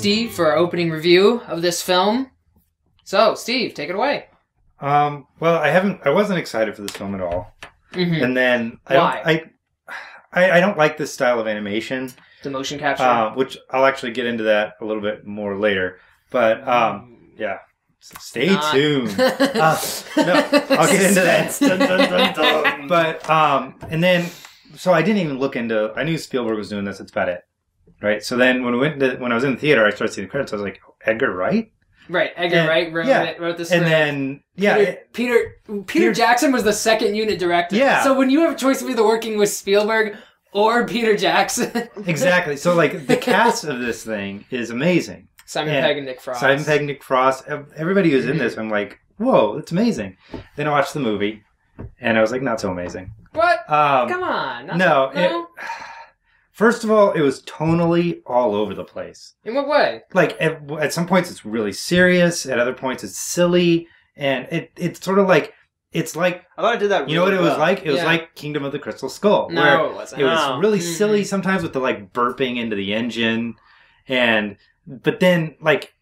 Steve for our opening review of this film. So, Steve, take it away. Well, I wasn't excited for this film at all. Mm-hmm. And then Why? I don't like this style of animation. The motion capture? Which I'll actually get into that a little bit more later. But, yeah. So stay tuned. No, I'll get into that. Dun, dun, dun, dun. But, and then, so I didn't even look into, I knew Spielberg was doing this, that's about it. Right? So then when I was in the theater, I started seeing the credits, I was like, Edgar Wright? Right, Edgar Wright wrote this script. And then, Peter Jackson was the second unit director. Yeah. So when you have a choice of either working with Spielberg or Peter Jackson. Exactly. So, like, the cast of this thing is amazing. Simon Pegg and Nick Frost. Simon Pegg, Nick Frost. Everybody who's in this, I'm like, whoa, that's amazing. Then I watched the movie, and I was like, not so amazing. What? Come on. No. First of all, it was tonally all over the place. In what way? Like, at some points, it's really serious. At other points, it's silly. And it's sort of like, it's like... I thought I did that really You know what it was well. like? It was like Kingdom of the Crystal Skull. No, it wasn't. It was really silly sometimes with the, like, burping into the engine. But then, like,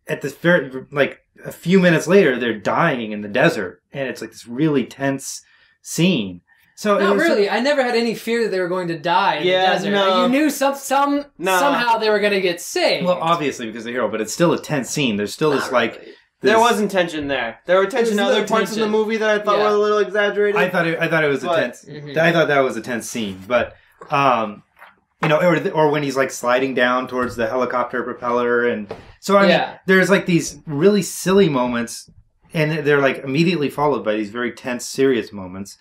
at this very... Like, a few minutes later, they're dying in the desert. And it's, like, this really tense scene. So no, really. I never had any fear that they were going to die in the desert. No. You knew somehow they were going to get saved. Well, obviously because of the hero, but it's still a tense scene. There's still this like... This, there wasn't tension there. There were tension in other parts of the movie that I thought were a little exaggerated. I thought it was a tense... I thought that was a tense scene. But, you know, or when he's like sliding down towards the helicopter propeller. And so, I mean, there's like these really silly moments and they're like immediately followed by these very tense, serious moments.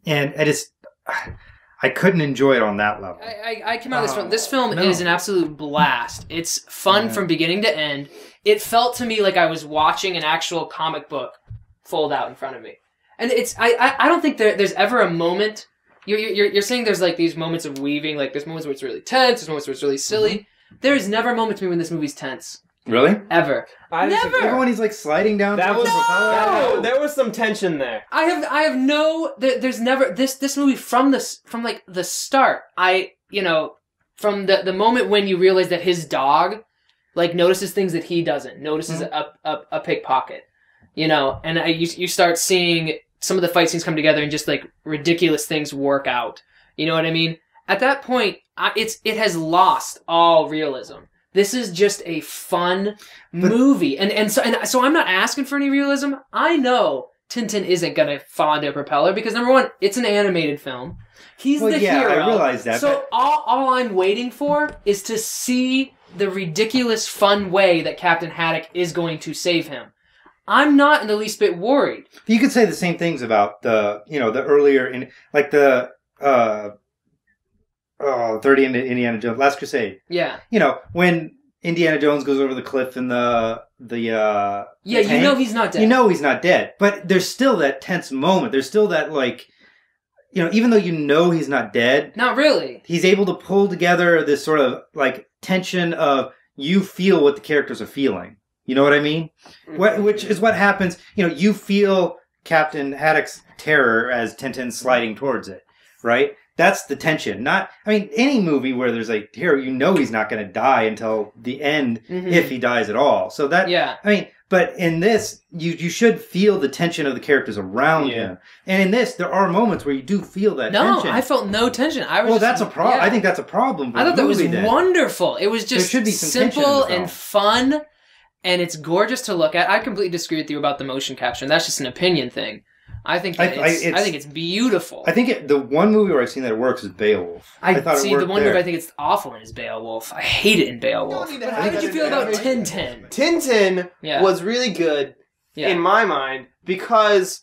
And I couldn't enjoy it on that level. I came out of this film. This film is an absolute blast. It's fun from beginning to end. It felt to me like I was watching an actual comic book fold out in front of me. And I don't think there's ever a moment. You're saying there's like these moments of weaving. Like there's moments where it's really tense. There's moments where it's really silly. Mm-hmm. There is never a moment to me when this movie's tense. Really? Ever. Never. Even when he's like sliding down. There was some tension there. There's never this movie from like the start. From the moment when you realize that his dog like notices things that he doesn't, notices a pickpocket, and you start seeing some of the fight scenes come together and just like ridiculous things work out. You know what I mean? At that point, it has lost all realism. This is just a fun movie. And so I'm not asking for any realism. I know Tintin isn't going to fall into a propeller because, number one, it's an animated film. He's the hero. I realize that. So all I'm waiting for is to see the ridiculous fun way that Captain Haddock is going to save him. I'm not in the least bit worried. You could say the same things about the earlier, like the... third Indiana Jones, Last Crusade. Yeah. When Indiana Jones goes over the cliff in the tank, you know he's not dead. You know he's not dead. But there's still that tense moment. There's still that, like, even though you know he's not dead. Not really. He's able to pull together this sort of, like, tension of you feel what the characters are feeling. You know what I mean? Mm-hmm. Which is what happens. You feel Captain Haddock's terror as Tintin's sliding towards it, right? That's the tension. Any movie where there's a hero, he's not going to die until the end if he dies at all. So but in this, you should feel the tension of the characters around him. And in this, there are moments where you do feel that tension. No, I felt no tension. That's a problem. Yeah. I think that's a problem for I thought the that movie, was wonderful. It was just simple and fun, and it's gorgeous to look at. I completely disagree with you about the motion capture, and that's just an opinion thing. I think it's beautiful. I think the one movie where I've seen that it works is Beowulf. The one movie I think it's awful in is Beowulf. I hate it in Beowulf. How did you feel about Tintin? Tintin was really good in my mind because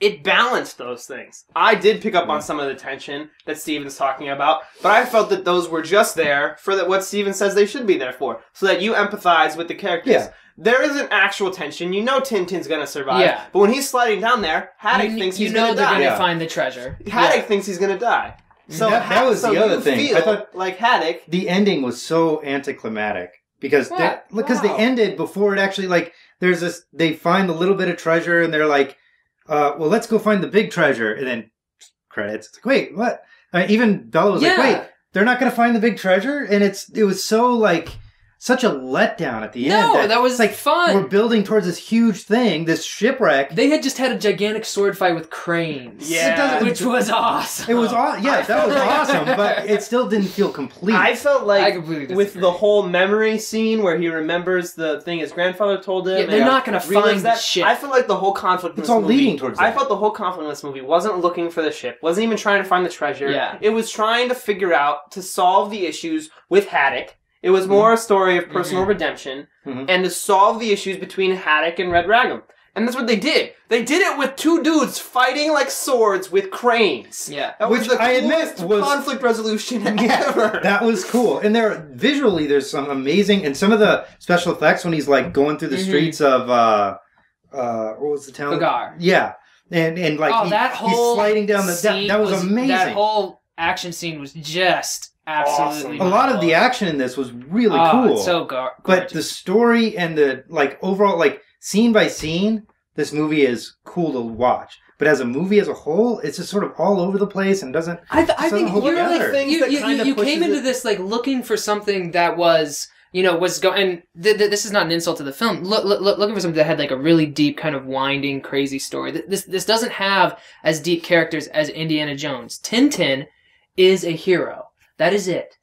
it balanced those things. I did pick up on some of the tension that Steven's talking about, but I felt that those were just there for what Steven says they should be there for, so that you empathize with the characters. Yeah. There is an actual tension. Tintin's going to survive. Yeah. But when he's sliding down there, Haddock thinks he's going to die. they're going to find the treasure. Haddock thinks he's going to die. So that was the other thing. I thought, like Haddock, the ending was so anticlimactic because they ended before it actually, like, there's this. They find a little bit of treasure and they're like, well, let's go find the big treasure, and then credits. It's like, wait, what? Even Bella was like, wait, they're not going to find the big treasure, and it was so like. such a letdown at the end. No, that was like fun. We're building towards this huge thing, this shipwreck. They had just had a gigantic sword fight with cranes. Yeah. Which was awesome. It was that was awesome, but it still didn't feel complete. I felt like completely with the whole memory scene where he remembers the thing his grandfather told him. Yeah, they're not going to find the ship. I felt like the whole conflict in it's this all movie, leading towards that. I felt the whole conflict in this movie wasn't looking for the ship, wasn't even trying to find the treasure. Yeah. It was trying to figure out, to solve the issues with Haddock. It was more a story of personal redemption and to solve the issues between Haddock and Red Ragam. And that's what they did. They did it with two dudes fighting like swords with cranes. Yeah. That was the coolest conflict resolution ever. That was cool. And visually, there's some amazing, and some of the special effects when he's like going through the streets of, what was the town? Hagar. Yeah. And like he's sliding down that was amazing. That whole action scene was just absolutely awesome. A lot of the action in this was really cool. It's so gorgeous. But the story and the overall scene by scene, this movie is cool to watch. But as a movie as a whole, it's just sort of all over the place and doesn't. I think you came into it. this looking for something that was going. This is not an insult to the film. Looking for something that had a really deep kind of winding, crazy story. This doesn't have as deep characters as Indiana Jones. Tintin is a hero. That is it.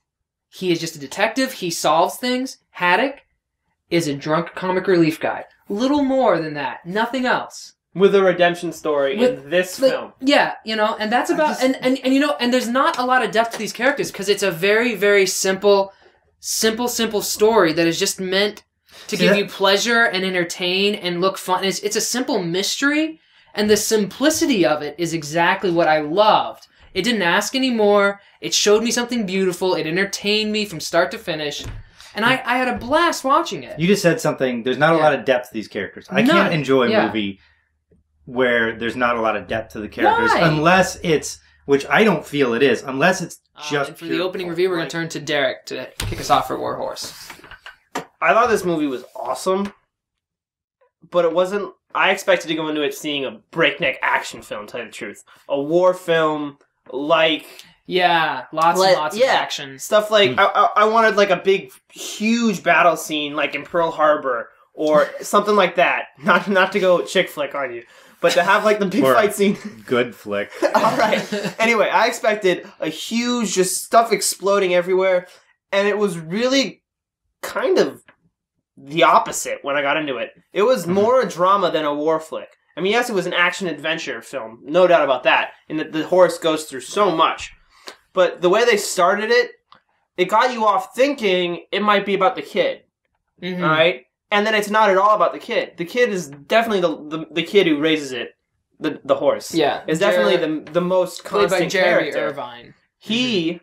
He is just a detective. He solves things. Haddock is a drunk comic relief guy. Little more than that. Nothing else. With a redemption story in this film. Yeah, and that's about... And there's not a lot of depth to these characters because it's a very, very simple story that is just meant to give you pleasure and entertain and look fun. It's a simple mystery, and the simplicity of it is exactly what I loved. It didn't ask any more. It showed me something beautiful. It entertained me from start to finish. And I had a blast watching it. You just said something. There's not a lot of depth to these characters. I can't enjoy a movie where there's not a lot of depth to the characters. Why? Unless it's, which I don't feel it is, unless it's just and for the opening review, we're going to turn to Derek to kick us off for War Horse. I thought this movie was awesome, but it wasn't... I expected to go into it seeing a breakneck action film, to tell you the truth. A war film... Yeah, lots and lots of action. Stuff like, I wanted a big, huge battle scene like in Pearl Harbor or something like that. Not to go chick flick on you, but to have the big fight scene. Good flick. Alright. Anyway, I expected a huge, just stuff exploding everywhere, and it was really kind of the opposite when I got into it. It was more a drama than a war flick. I mean, yes, it was an action-adventure film, no doubt about that, and the horse goes through so much. But the way they started it, it got you off thinking it might be about the kid, all right? And then it's not at all about the kid. The kid is definitely the kid who raises it, the horse. Yeah. Is definitely the most constant Jeremy character. Irvine. He's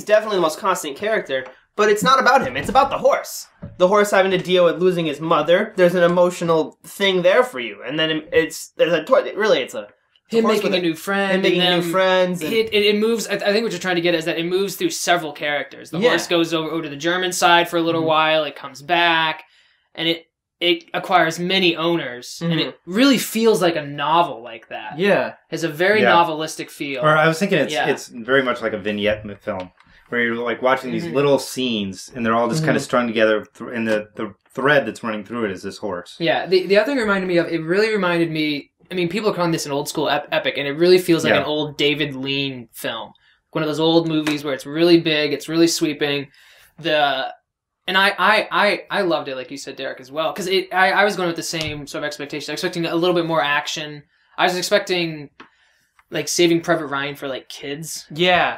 definitely the most constant character. But it's not about him. It's about the horse. The horse having to deal with losing his mother. There's an emotional thing there for you, and then it's him making a new friend, him making new friends. It moves. I think what you're trying to get is that it moves through several characters. The horse goes over to the German side for a little while. It comes back, and it acquires many owners, and it really feels like a novel like that. Yeah, it has a very novelistic feel. Or I was thinking it's very much like a vignette film, where you're watching these little scenes, and they're all just kind of strung together, and the thread that's running through it is this horse. Yeah, the other thing it really reminded me, I mean, people are calling this an old school epic, and it really feels like an old David Lean film. One of those old movies where it's really big, it's really sweeping. And I loved it, like you said, Derek, as well, because I was going with the same sort of expectation. I was expecting a little bit more action. I was expecting, Saving Private Ryan for, kids. Yeah.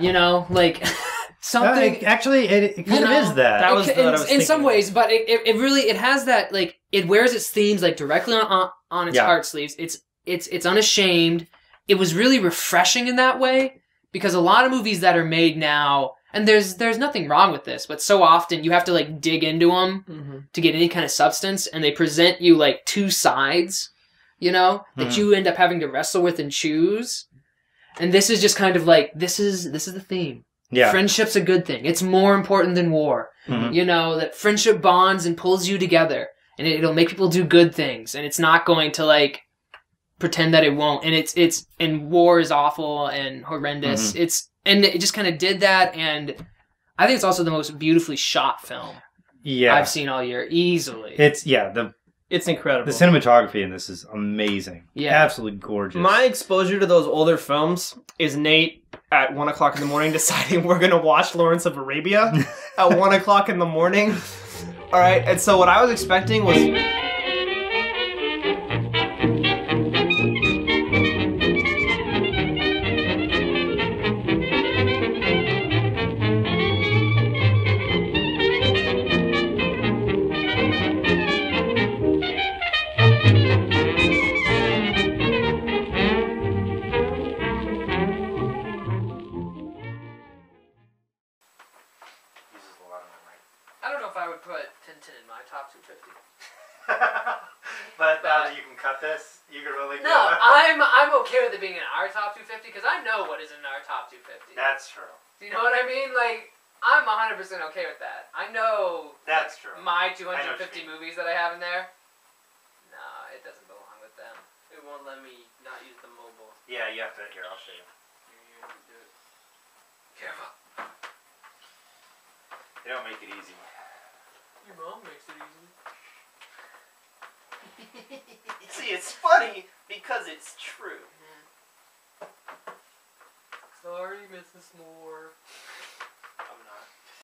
Something. Actually, it kind of is that. That was what I was thinking. In some ways, but it really has that, it wears its themes directly on its heart sleeves. It's unashamed. It was really refreshing in that way, because a lot of movies that are made now, and there's nothing wrong with this, but so often you have to dig into them to get any kind of substance, and they present you two sides, that you end up having to wrestle with and choose. And this is just kind of this is the theme. Yeah. Friendship's a good thing. It's more important than war. That friendship bonds and pulls you together, and it'll make people do good things, and it's not going to pretend that it won't. And and war is awful and horrendous. And it just kind of did that, and I think it's also the most beautifully shot film I've seen all year, easily. It's incredible. The cinematography in this is amazing. Yeah. Absolutely gorgeous. My exposure to those older films is Nate at 1 o'clock in the morning deciding we're going to watch Lawrence of Arabia at 1 o'clock in the morning. All right, and so what I was expecting was... I don't know if I would put Tintin in my top 250. But now that you can cut this, you can really... No, I'm okay with it being in our top 250 because I know what is in our top 250. That's true. Do you know what I mean? Like, I'm 100% okay with that. I know... That's true. My 250 movies that I have in there. No, it doesn't belong with them. It won't let me not use the mobile. Yeah, you have to... Here, I'll show you. You do it. Careful. They don't make it easy. Your mom makes it easy. See, it's funny because it's true. Sorry, Mrs. Moore.